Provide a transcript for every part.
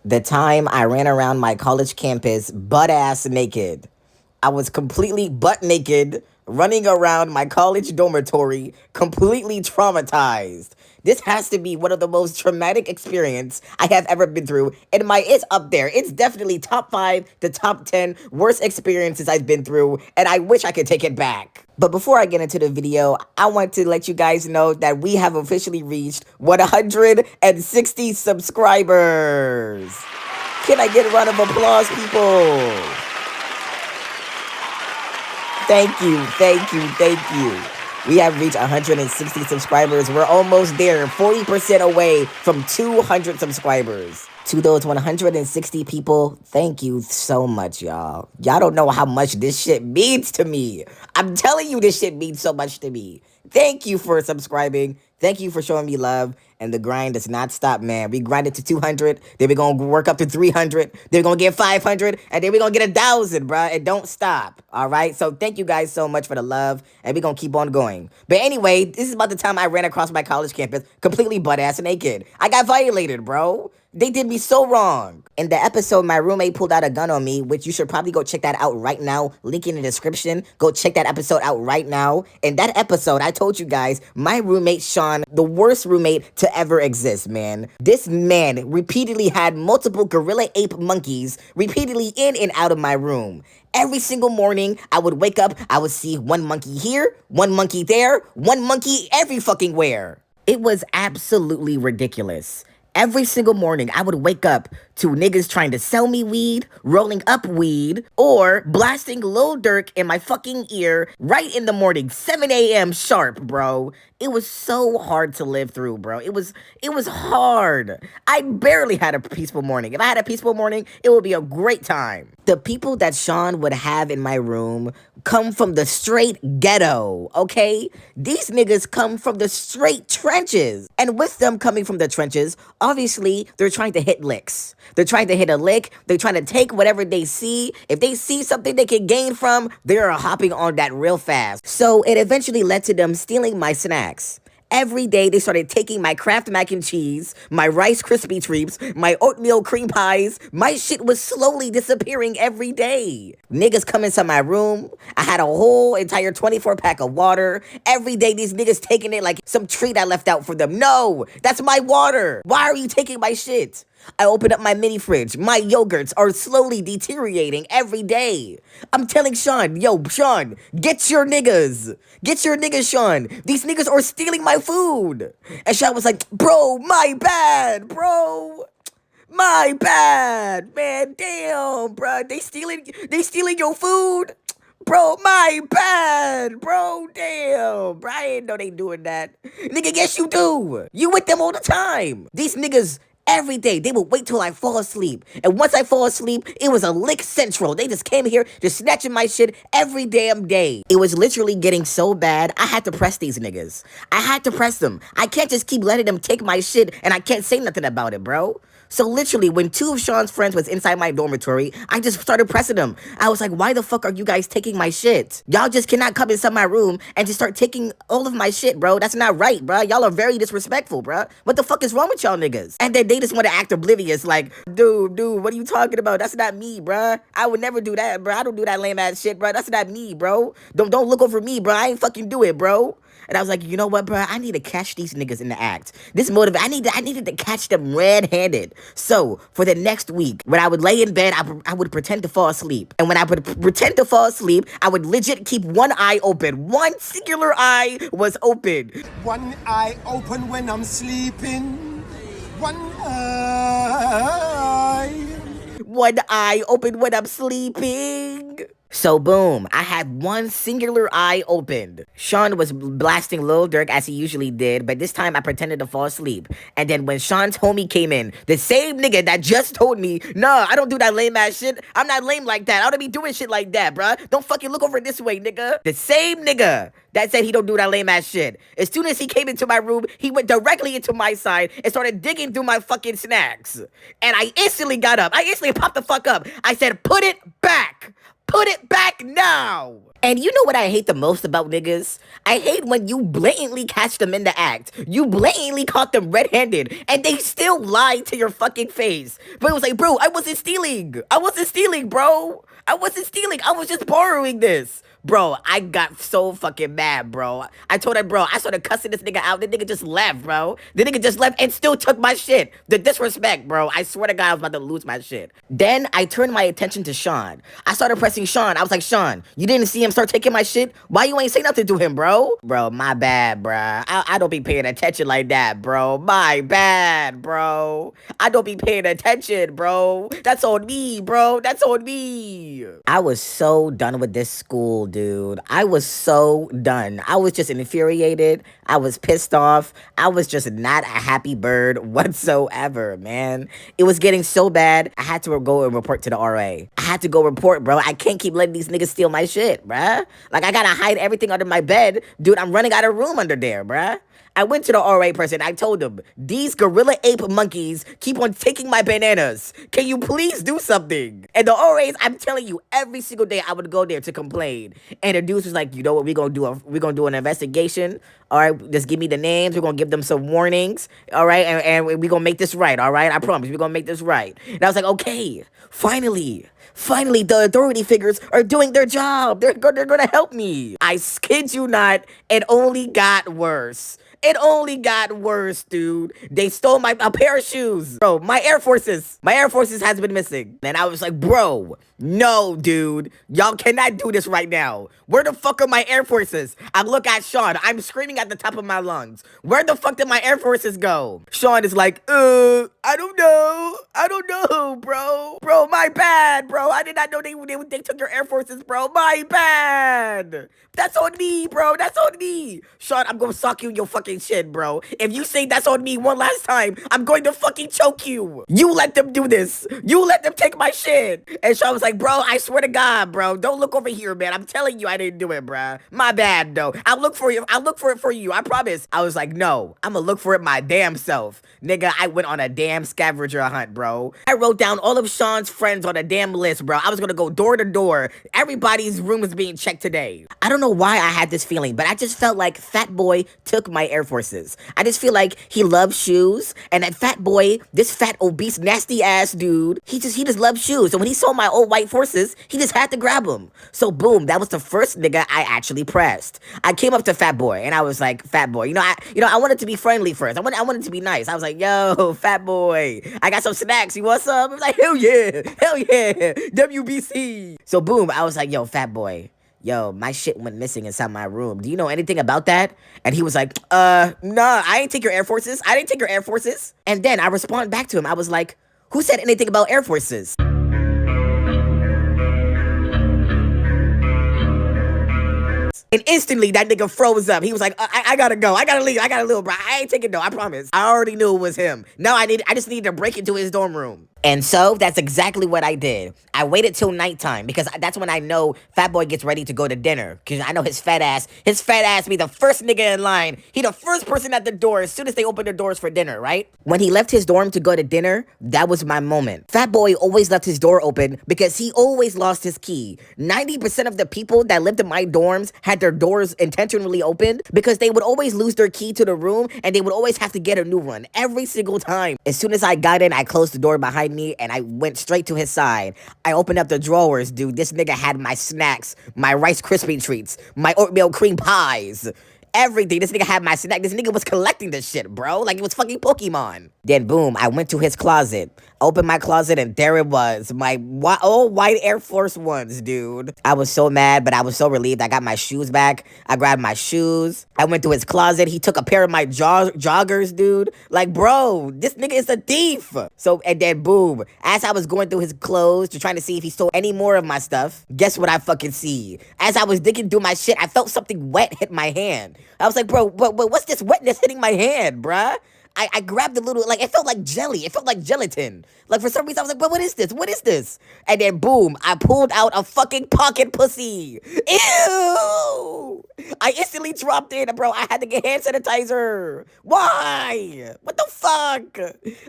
The time I ran around my college campus butt ass naked. I was completely butt naked, running around my college dormitory, completely traumatized. This has to be one of the most traumatic experience I have ever been through. And it's up there. It's definitely top 5 to top 10 worst experiences I've been through, and I wish I could take it back. But before I get into the video, I want to let you guys know that we have officially reached 160 subscribers. Can I get a round of applause, people? Thank you, thank you, thank you. We have reached 160 subscribers. We're almost there, 40% away from 200 subscribers. To those 160 people, thank you so much, y'all. Y'all don't know how much this shit means to me. I'm telling you, this shit means so much to me. Thank you for subscribing. Thank you for showing me love. And the grind does not stop, man. We grinded to 200. Then we're going to work up to 300. Then we're going to get 500. And then we're going to get 1,000, bruh. It don't stop. All right? So thank you guys so much for the love. And we're going to keep on going. But anyway, this is about the time I ran across my college campus completely butt-ass naked. I got violated, bro. They did me so wrong. In the episode, my roommate pulled out a gun on me, which you should probably go check that out right now. Link in the description. Go check that episode out right now. In that episode, I told you guys, my roommate, Sean, the worst roommate to ever exist, man. This man repeatedly had multiple gorilla ape monkeys repeatedly in and out of my room. Every single morning, I would wake up, I would see one monkey here, one monkey there, one monkey every fucking where. It was absolutely ridiculous. Every single morning, I would wake up to niggas trying to sell me weed, rolling up weed, or blasting Lil Durk in my fucking ear right in the morning, 7 a.m. sharp, bro. It was so hard to live through, bro. It was hard. I barely had a peaceful morning. If I had a peaceful morning, it would be a great time. The people that Sean would have in my room come from the straight ghetto, okay? These niggas come from the straight trenches. And with them coming from the trenches, obviously, they're trying to hit licks. They're trying to hit a lick. They're trying to take whatever they see. If they see something they can gain from, they're hopping on that real fast. So it eventually led to them stealing my snacks. Every day, they started taking my Kraft mac and cheese, my Rice Krispie treats, my oatmeal cream pies. My shit was slowly disappearing every day. Niggas come into my room. I had a whole entire 24-pack of water. Every day, these niggas taking it like some treat I left out for them. No, that's my water. Why are you taking my shit? I open up my mini fridge. My yogurts are slowly deteriorating every day. I'm telling Sean, yo, Sean, get your niggas. Get your niggas, Sean. These niggas are stealing my food. And Sean was like, bro, my bad, bro. My bad, man, damn, bro. They stealing your food. Bro, my bad, bro, damn. Bro, I didn't know they doing that. Nigga, yes you do. You with them all the time. These niggas, every day, they would wait till I fall asleep. And once I fall asleep, it was a lick central. They just came here, just snatching my shit every damn day. It was literally getting so bad, I had to press these niggas. I had to press them. I can't just keep letting them take my shit and I can't say nothing about it, bro. So literally, when 2 of Sean's friends was inside my dormitory, I just started pressing them. I was like, why the fuck are you guys taking my shit? Y'all just cannot come inside my room and just start taking all of my shit, bro. That's not right, bro. Y'all are very disrespectful, bro. What the fuck is wrong with y'all niggas? And then they just want to act oblivious, like, dude, what are you talking about? That's not me, bro. I would never do that, bro. I don't do that lame ass shit, bro. That's not me, bro. Don't look over me, bro. I ain't fucking do it, bro. And I was like, you know what, bro? I need to catch these niggas in the act. I needed to catch them red-handed. So for the next week, when I would lay in bed, I would pretend to fall asleep. And when I would pretend to fall asleep, I would legit keep one eye open. One singular eye was open. One eye open when I'm sleeping. One eye. One eye open when I'm sleeping. So boom, I had one singular eye opened. Sean was blasting Lil Durk as he usually did, but this time I pretended to fall asleep. And then when Sean's homie came in, the same nigga that just told me, nah, I don't do that lame ass shit. I'm not lame like that. I don't be doing shit like that, bruh. Don't fucking look over this way, nigga. The same nigga that said he don't do that lame ass shit. As soon as he came into my room, he went directly into my side and started digging through my fucking snacks. And I instantly got up. I instantly popped the fuck up. I said, put it back. Put it back now. And you know what I hate the most about niggas? I hate when you blatantly catch them in the act. You blatantly caught them red-handed, and they still lie to your fucking face. But it was like, bro, I wasn't stealing. I wasn't stealing, bro. I wasn't stealing. I was just borrowing this. Bro, I got so fucking mad, bro. I told him, bro, I started cussing this nigga out. The nigga just left, bro. The nigga just left and still took my shit. The disrespect, bro. I swear to God, I was about to lose my shit. Then I turned my attention to Sean. I started pressing Sean. I was like, Sean, you didn't see him start taking my shit? Why you ain't say nothing to him, bro? Bro, my bad, bro. I don't be paying attention like that, bro. My bad, bro. I don't be paying attention, bro. That's on me, bro. That's on me. I was so done with this school, dude. I was so done. I was just infuriated. I was pissed off. I was just not a happy bird whatsoever, man. It was getting so bad, I had to go and report to the RA. I had to go report, bro. I can't keep letting these niggas steal my shit, bruh. Like, I gotta hide everything under my bed. Dude, I'm running out of room under there, bruh. I went to the RA person. I told him, these gorilla ape monkeys keep on taking my bananas. Can you please do something? And the RAs, I'm telling you, every single day I would go there to complain. And the dudes was like, you know what, we're gonna do an investigation. All right, just give me the names. We're gonna give them some warnings. All right, and we're gonna make this right. All right, I promise, we're gonna make this right. And I was like, okay, finally, the authority figures are doing their job. They're gonna help me. I kid you not, it only got worse. It only got worse, dude. They stole a pair of shoes. Bro, my Air Forces has been missing. And I was like, bro, no, dude. Y'all cannot do this right now. Where the fuck are my Air Forces? I look at Sean. I'm screaming at the top of my lungs. Where the fuck did my Air Forces go? Sean is like, I don't know, bro. Bro, my bad, bro. I did not know they took your Air Forces, bro. My bad. That's on me, bro. That's on me. Sean, I'm gonna sock you in your fucking shit, bro. If you say that's on me one last time, I'm going to fucking choke you. You let them do this. You let them take my shit. And Sean was like, bro, I swear to God, bro. Don't look over here, man. I'm telling you I didn't do it, bro. My bad, though. I'll look for you. I'll look for it for you. I promise. I was like, no. I'm gonna look for it my damn self. Nigga, I went on a damn scavenger hunt, bro. I wrote down all of Sean's friends on a damn list, bro. I was gonna go door to door. Everybody's room was being checked today. I don't know why I had this feeling, but I just felt like Fat Boy took my Air Forces. I just feel like he loves shoes, and that Fat Boy, this fat, obese, nasty ass dude, he just loves shoes. So when he saw my old white Forces, he just had to grab them. So boom, that was the first nigga I actually pressed. I came up to Fat Boy, and I was like, Fat Boy, I wanted to be friendly first. I wanted to be nice. I was like, yo, Fat Boy, I got some snacks. You want some? I was like, hell yeah, WBC. So boom, I was like, yo, Fat Boy, yo, my shit went missing inside my room. Do you know anything about that? And he was like, nah, I ain't take your Air Forces. I didn't take your Air Forces. And then I responded back to him. I was like, who said anything about Air Forces? And instantly, that nigga froze up. He was like, I gotta go. I gotta leave. I gotta leave, bro. I ain't taking no. I promise. I already knew it was him. Now I just needed to break into his dorm room. And so that's exactly what I did. I waited till nighttime because that's when I know Fat Boy gets ready to go to dinner. Because I know his fat ass be the first nigga in line. He the first person at the door as soon as they open their doors for dinner, right? When he left his dorm to go to dinner, that was my moment. Fat Boy always left his door open because he always lost his key. 90% of the people that lived in my dorms had their doors intentionally opened because they would always lose their key to the room and they would always have to get a new one every single time. As soon as I got in, I closed the door behind me and I went straight to his side. I opened up the drawers, dude. This nigga had my snacks, my Rice Krispie treats, my oatmeal cream pies, everything. This nigga had my snack. This nigga was collecting this shit, bro. Like it was fucking Pokemon. Then boom, I went to his closet. Opened my closet and there it was. My old white Air Force Ones, dude. I was so mad, but I was so relieved. I got my shoes back. I grabbed my shoes. I went to his closet. He took a pair of my joggers, dude. Like, bro, this nigga is a thief. So, and then boom, as I was going through his clothes to trying to see if he stole any more of my stuff, guess what I fucking see? As I was digging through my shit, I felt something wet hit my hand. I was like, bro, what's this wetness hitting my hand, bruh? I grabbed a little, like, it felt like jelly. It felt like gelatin. Like, for some reason, I was like, but what is this? What is this? And then, boom, I pulled out a fucking pocket pussy. Ew! I instantly dropped in, bro. I had to get hand sanitizer. Why? What the fuck?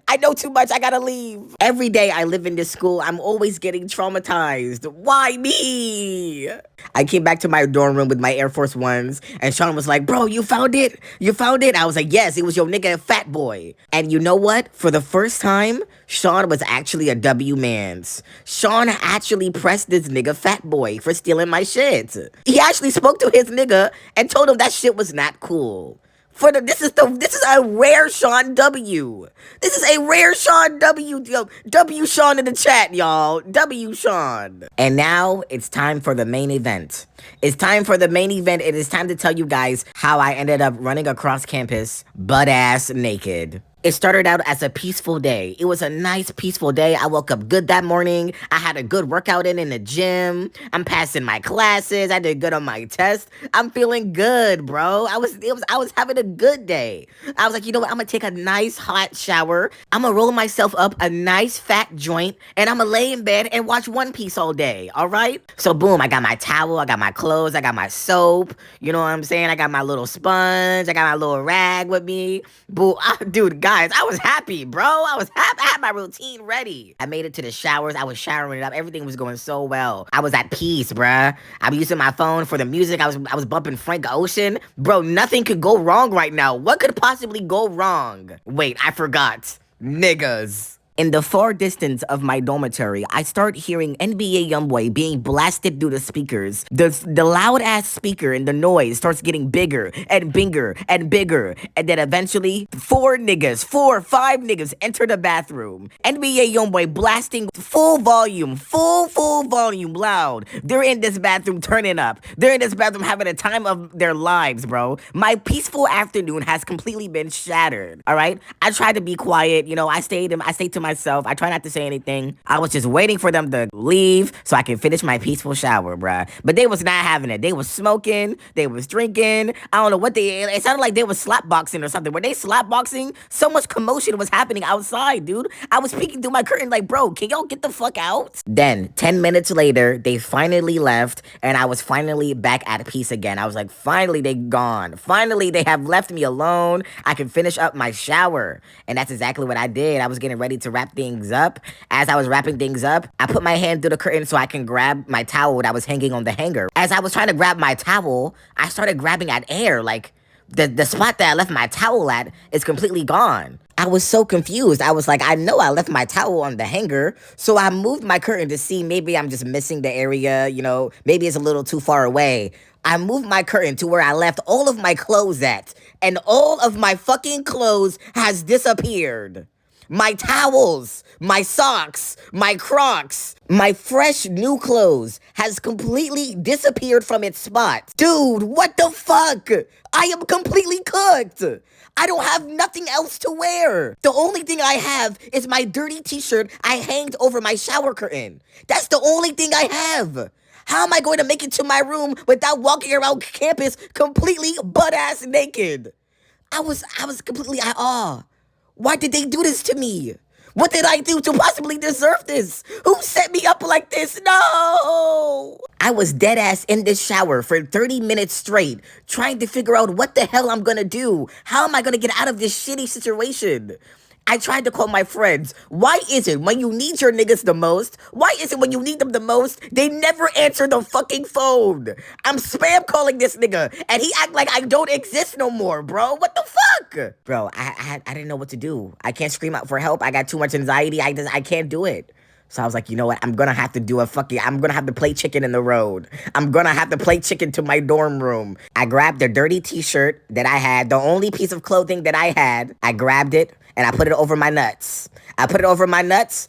I know too much. I gotta leave. Every day I live in this school, I'm always getting traumatized. Why me? I came back to my dorm room with my Air Force Ones, and Sean was like, bro, you found it? You found it? I was like, yes, it was your nigga Fat Boy. And you know what? For the first time, Sean was actually a W mans. Sean actually pressed this nigga Fat Boy for stealing my shit. He actually spoke to his nigga and told him that shit was not cool. This is a rare Sean W. This is a rare Sean W. Yo, W Sean in the chat, y'all. W Sean. And now it's time for the main event. It's time for the main event. It is time to tell you guys how I ended up running across campus butt-ass naked. It started out as a peaceful day. It was a nice, peaceful day. I woke up good that morning. I had a good workout in the gym. I'm passing my classes. I did good on my test. I'm feeling good, bro. I was having a good day. I was like, you know what? I'm gonna take a nice hot shower. I'm gonna roll myself up a nice fat joint, and I'm gonna lay in bed and watch One Piece all day. All right? So boom, I got my towel, I got my clothes, I got my soap. You know what I'm saying? I got my little sponge, I got my little rag with me. Boo, dude, guys, I was happy, bro. I was happy. I had my routine ready. I made it to the showers. I was showering it up. Everything was going so well. I was at peace, bruh. I was using my phone for the music. I was bumping Frank Ocean. Bro, nothing could go wrong right now. What could possibly go wrong? Wait, I forgot. Niggas. In the far distance of my dormitory, I start hearing NBA YoungBoy being blasted through the speakers. The loud-ass speaker and the noise starts getting bigger and bigger and bigger. And then eventually, 5 niggas enter the bathroom. NBA YoungBoy blasting full volume, full volume, loud. They're in this bathroom turning up. They're in this bathroom having a time of their lives, bro. My peaceful afternoon has completely been shattered, all right? I tried to be quiet, you know, I stayed to myself. I try not to say anything. I was just waiting for them to leave so I can finish my peaceful shower, bruh. But they was not having it. They was smoking. They was drinking. I don't know what it sounded like they was slapboxing or something. Were they slapboxing? So much commotion was happening outside, dude. I was peeking through my curtain like, bro, can y'all get the fuck out? Then, 10 minutes later, they finally left, and I was finally back at peace again. I was like, finally, they gone. Finally, they have left me alone. I can finish up my shower. And that's exactly what I did. I was getting ready to wrap things up. As I was wrapping things up, I put my hand through the curtain so I can grab my towel that was hanging on the hanger. As I was trying to grab my towel, I started grabbing at air, like the spot that I left my towel at is completely gone. I was so confused. I was like, I know I left my towel on the hanger, so I moved my curtain to see maybe I'm just missing the area, you know, maybe it's a little too far away. I moved my curtain to where I left all of my clothes at, and all of my fucking clothes has disappeared. My towels, my socks, my Crocs, my fresh new clothes has completely disappeared from its spot. Dude, what the fuck? I am completely cooked. I don't have nothing else to wear. The only thing I have is my dirty t-shirt I hanged over my shower curtain. That's the only thing I have. How am I going to make it to my room without walking around campus completely butt-ass naked? I was completely at awe. Why did they do this to me? What did I do to possibly deserve this? Who set me up like this? No! I was dead ass in this shower for 30 minutes straight, trying to figure out what the hell I'm gonna do. How am I gonna get out of this shitty situation? I tried to call my friends. Why is it when you need your niggas the most, why is it when you need them the most, they never answer the fucking phone? I'm spam calling this nigga, and he act like I don't exist no more, bro. What the fuck? Bro, I didn't know what to do. I can't scream out for help. I got too much anxiety. I can't do it. So I was like, you know what? I'm gonna have to play chicken in the road. I'm gonna have to play chicken to my dorm room. I grabbed the dirty t-shirt that I had, the only piece of clothing that I had. I grabbed it and I put it over my nuts.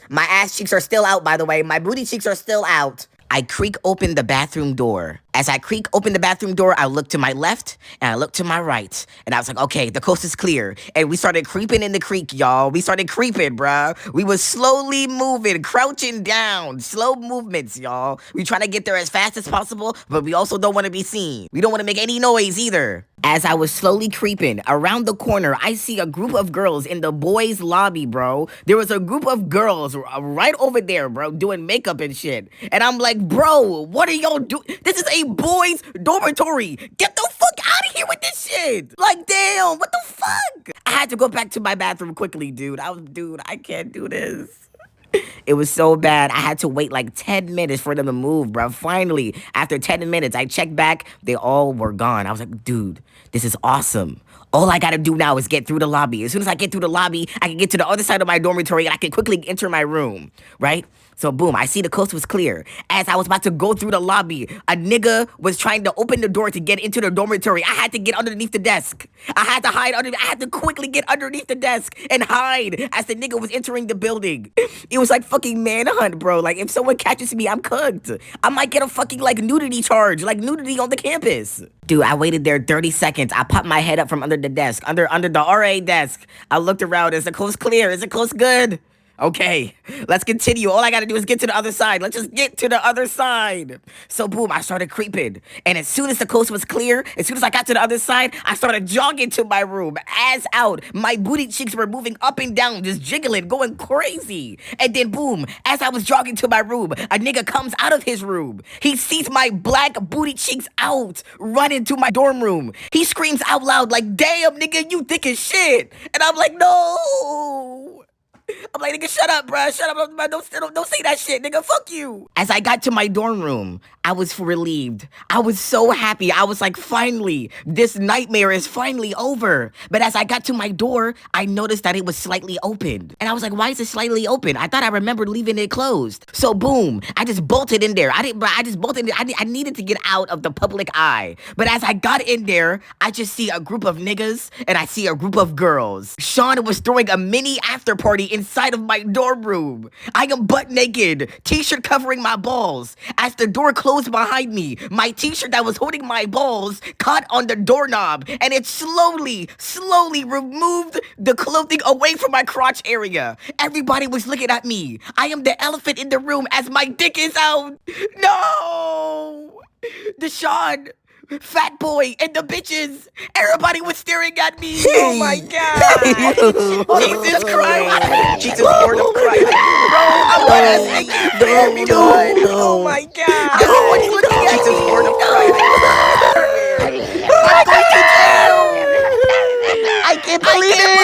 My ass cheeks are still out, by the way. My booty cheeks are still out. I creak open the bathroom door. As I creak open the bathroom door, I look to my left and I look to my right. And I was like, okay, the coast is clear. And we started creeping in the creek, y'all. We started creeping, bruh. We was slowly moving, crouching down. Slow movements, y'all. We trying to get there as fast as possible, but we also don't want to be seen. We don't want to make any noise either. As I was slowly creeping around the corner, I see a group of girls in the boys' lobby, bro. There was a group of girls right over there, bro, doing makeup and shit. And I'm like, bro, what are y'all doing? This is a boys' dormitory. Get the out of here with this shit. Like, damn, what the fuck? I had to go back to my bathroom quickly, dude. I can't do this. It was so bad. I had to wait like 10 minutes for them to move, bro. Finally, after 10 minutes, I checked back. They all were gone. I was like, dude, this is awesome. All I gotta do now is get through the lobby. As soon as I get through the lobby, I can get to the other side of my dormitory and I can quickly enter my room, right? So boom, I see the coast was clear. As I was about to go through the lobby, a nigga was trying to open the door to get into the dormitory. I had to get underneath the desk. I had to hide under. I had to quickly get underneath the desk and hide as the nigga was entering the building. It was like fucking manhunt, bro. Like if someone catches me, I'm cooked. I might get a fucking like nudity charge, like nudity on the campus. Dude, I waited there 30 seconds. I popped my head up from under the desk, under the RA desk. I looked around. Is the coast clear? Is the coast good? Okay, let's continue. All I gotta do is get to the other side. Let's just get to the other side. So boom, I started creeping. And as soon as the coast was clear, as soon as I got to the other side, I started jogging to my room. Ass out. My booty cheeks were moving up and down, just jiggling, going crazy. And then boom, as I was jogging to my room, a nigga comes out of his room. He sees my black booty cheeks out, running to my dorm room. He screams out loud like, damn, nigga, you thick as shit. And I'm like, no. I'm like, nigga, shut up, bruh. Shut up. Don't say that shit, nigga. Fuck you. As I got to my dorm room, I was relieved. I was so happy. I was like, finally, this nightmare is finally over. But as I got to my door, I noticed that it was slightly opened. And I was like, why is it slightly open? I thought I remembered leaving it closed. So boom, I just bolted in there. I just bolted in there. I needed to get out of the public eye. But as I got in there, I just see a group of niggas and I see a group of girls. Sean was throwing a mini after party inside of my dorm room. I am butt naked, t-shirt covering my balls. As the door closed behind me, my t-shirt that was holding my balls caught on the doorknob and it slowly removed the clothing away from my crotch area. Everybody was looking at me. I am the elephant in the room as my dick is out. No! Deshaun, Fat Boy, and the bitches. Everybody was staring at me. Oh my God. Jesus Christ. Jesus Lord of Christ. Bro, I'm gonna sing you for everyone. Oh my God. Everyone's looking at Jesus Lord of Christ. I'm going to jail. I can't believe it.